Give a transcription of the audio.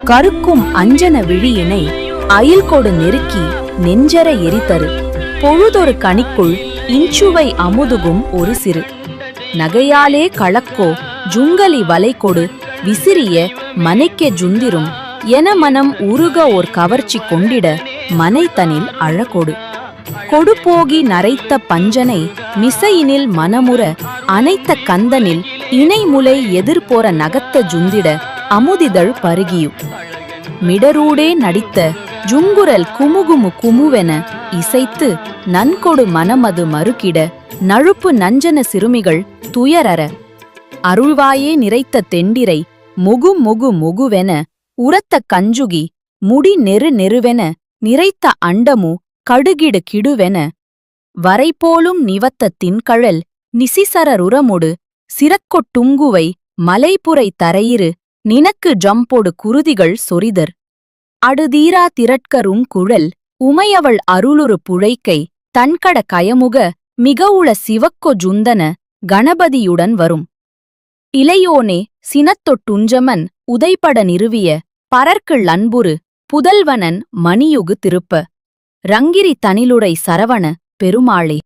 கருக்கும் அஞ்சன விழியினை அயில்கொடு நெருக்கி நெஞ்சர எரித்தரு பொழுதொரு கணிக்குள் இன்சுவை அமுதுகும் ஒரு சிறு நகையாலே களக்கோ ஜுங்கலி வலைகொடு விசிறிய மனைக்கெ ஜுந்திரும் என மனம் உருக ஓர் கவர்ச்சி கொண்டிட மனைத்தனில் அழகொடு கொடுபோகி நரைத்த பஞ்சனை மிசையினில் மனமுற அனைத்த கந்தனில் இணைமுலை எதிர்போற நகத்த ஜுந்திட அமுதிதழ் பருகியு மிடரூடே நடித்த ஜுங்குரல் குமுகுமு குமுவென இசைத்து நன்கொடு மனமது மறுக்கிட நழுப்பு நஞ்சன சிறுமிகள் துயரற அருள்வாயே நிறைத்த தெண்டிரை முகு முகு முகுவென உரத்த கஞ்சுகி முடி நெரு நெருவென நிறைத்த அண்டமு கடுகிடு கிடுவென வரைபோலும் நிவத்த தின்கழல் நிசிசரருரமொடு சிறக்கொட்டுங்குவை மலைப்புரை தரையிரு நினக்கு ஜம்பொடு குருதிகள் சொரிதர் அடுதீரா திரட்கரும் குழல் உமையவள் அருளுரு புழைக்கை தன்கட கயமுக மிகவுள சிவக்கொ ஜுந்தன கணபதியுடன் வரும் இளையோனே சினத்தொட்டுஞ்சமன் உதைபட நிறுவிய பரற்கிள் அன்புரு புதல்வனன் மணியுகு திருப்ப ரங்கிரி தனிலுரை சரவண பெருமாளே